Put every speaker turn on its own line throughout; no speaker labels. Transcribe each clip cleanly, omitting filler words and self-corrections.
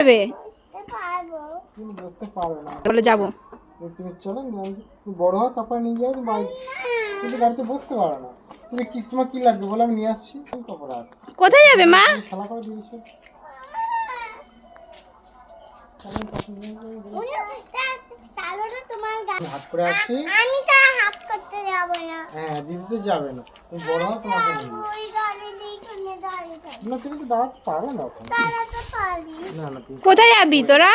যাবে?
তুমি বসতে পারবে না।
বলে যাবো।
তুমি চলো না, তুমি বড় হও তারপর নিয়ে যাও। তুমি গাড়িতে বসতে পারো না। তোমার কি লাগবে বলো, আমি নিয়ে আসছি।
কোথায় যাবে মা?
খেলা করে দিয়েছো। হাত করে আসি।
আমি তো হাত করতে যাব না।
হ্যাঁ, দিদি তো যাবে না। তুমি বড় হও, তোমাকে নিয়ে যাও।
ওই গাড়িতে এখানে দাঁড়িয়ে থাক।
না, তুমি তো দাঁড়াতে পারবে না ওখানে।
দাঁড়াতে পারি।
না না, তুমি
কোথায় যাবি তোরা?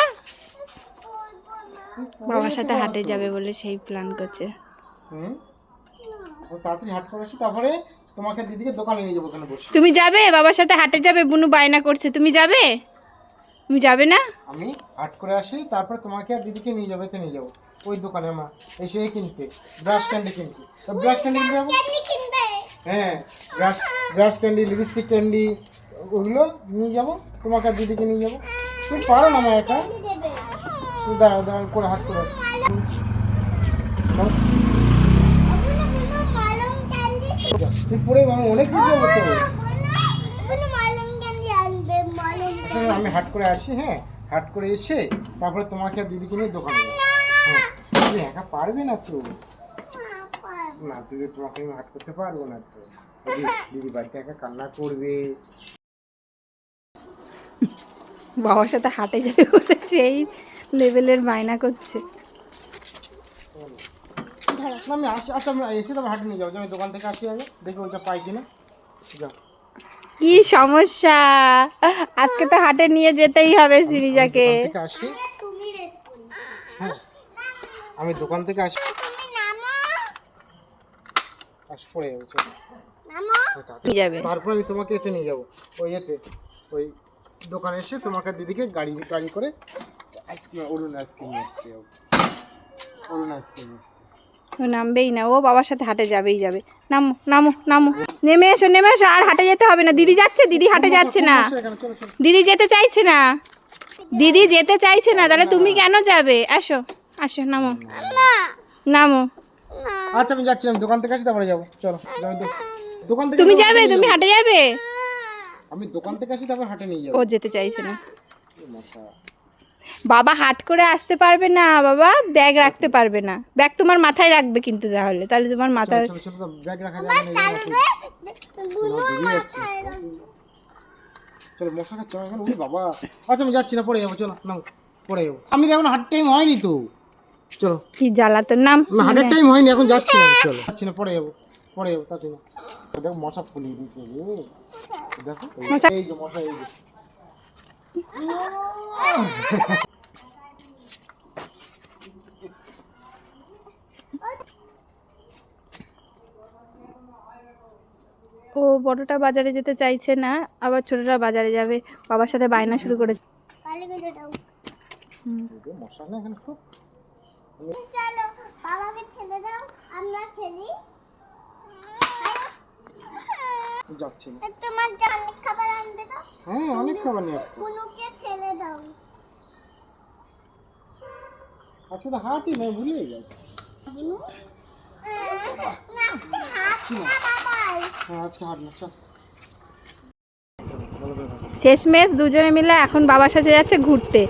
পড়ে
বাবার
যেতে
সাথে
পারো
হাটে
তো।
যাবে বলে সেই প্ল্যান করছে।
ও তাড়াতাড়ি হাট করে আসি, তারপরে তোমাকে দিদিকে দোকানে নিয়ে যাবো ওখানে বসে।
তুমি যাবে বাবার সাথে হাটে যাবে? বুনু বায়না করছে, তুমি যাবে? তুমি যাবে না?
আমি হাট করে আসি, তারপর তোমাকে আর দিদিকে নিয়ে যাবো, এতে নিয়ে যাবো ওই দোকানে। মা এসে কিনতে ব্রাশ ক্যান্ডি কিনতে, তো ব্রাশ ক্যান্ডি কিনতে যাবো।
ক্যান্ডি কিনবে।
হ্যাঁ, ব্রাশ ক্যান্ডি, লিপস্টিক ক্যান্ডি, ওগুলো নিয়ে যাবো। তোমাকে আর দিদিকে নিয়ে যাবো। তুমি পারো না মা একা।
কি দেবে?
তুমি দাঁড়াও দাঁড়াও করে হাট করে আসি। নাও,
কোনো মালম ক্যান্ডি।
যাও। তুমি পরে আমি অনেক কিছু হবো তো।
কোনো মালম ক্যান্ডি আনবে, মালম।
আসলে আমি হাট করে আসি। হ্যাঁ, হাট করে এসে তারপরে তোমাকে আর দিদিকে নিয়ে দোকানে যাবো। হ্যাঁ, তুমি একা পারবে না তো। না, দিদি তোমাকে আমি হাট করতে পারবো না তো। দিদি বাড়িতে একা কান্না করবে।
বাবার সাথে হাটে যাবে বলে সেই লেভেলের বায়না করছে।
না, আমি আসি। আচ্ছা, আমি এসে তোমার হাটে নিয়ে যাবো। আমি দোকান থেকে আসি আগে, দেখি ওইটা পাই কিনা। যাও।
কি সমস্যা? আজকে তো হাটে নিয়ে যেতেই হবে সিরিজাকে।
দোকান থেকে আসি।
তুমি রেড করো।
হ্যাঁ, আমি দোকান থেকে আসি।
তুমি নামো।
আস পড়ে যাবো, চলো।
নামো।
নিয়ে যাবে।
তারপর আমি তোমাকে এতে নিয়ে যাবো, ওই এতে, ওই দোকানে এসে তোমাকে দিদিকে গাড়ি করে আইসক্রিম, অরুণ আইসক্রিম নিয়ে আসতে যাবো। অরুণ আইসক্রিম নিয়ে আসতে।
ও নামবেই না, ও বাবার সাথে হাটে যাবেই যাবে। নামো নামো নামো, নেমে এসো নেমে এসো। আর হাটে যেতে হবে না, দিদি যাচ্ছে। দিদি হাটে যাচ্ছে না,
এখানে চলো চলো।
দিদি যেতে চাইছে না। দিদি যেতে চাইছে না, তাহলে তুমি কেন যাবে? আসো আসো, নামো নামো।
আচ্ছা, আমি যাচ্ছি। আমি দোকান থেকে আসি, তারপরে যাবো। চলো, দোকান থেকে
তুমি
যাবো,
যাবে?
নিয়ে
তুমি
যাবো।
হাটে যাবে?
আমি দোকান থেকে আসি, তারপর হাটে নিয়ে
ও
যাবো।
যেতে চাইছে না।
মশা।
বাবা হাট করে আসতে পারবে না, বাবা ব্যাগ রাখতে পারবে না। ব্যাগ তোমার মাথায় রাখবে কিন্তু, তাহলে তাহলে তোমার মাথায়।
চলো চলো, তো ব্যাগ রাখা যাবে না, এই জন্য
বুনো
দিদি যাচ্ছে।
মাথায় রাখ।
চলো, মশা খাচ্ছে এখন। ওরে বাবা। আচ্ছা, আমি যাচ্ছি না, পড়ে যাবো। চলো, নাও, পড়ে যাবো। আমি এখন হাট টাইম হয়নি তো। চলো।
কি জ্বালাতন নাম।
না, হাটের টাইম হয়নি, এখন যাচ্ছি না। চলো, যাচ্ছি না, পড়ে যাবো। পড়ে যাবো, তাতে না। দেখো মশা ফুলিয়ে দিয়েছে রে। দেখো
মশা।
এই যে মশা, এই যে।
ও বড়টা বাজারে যেতে চাইছে না, আবার ছোটটা বাজারে যাবে। বাবার সাথে বায়না শুরু করেছে।
কালি করে দাও।
এই যে মশা না এখানে খুব।
চলো, বাবাকে ছেড়ে দাও, আমরা খেলি।
যাচ্ছি না।
তোমার জন্য অনেক খাবার আনবে তো।
হ্যাঁ, অনেক খাবার নিয়ে আসবো।
বুনুকে ছেড়ে দাও।
আচ্ছা, তো হাটই নয়, ভুলেই গেছি।
বুনু না, হাত না বাবাই।
হ্যাঁ, আজকে হাট না, চল।
শেষমেশ দুজনে মিলে এখন বাবার সাথে যাচ্ছে ঘুরতে।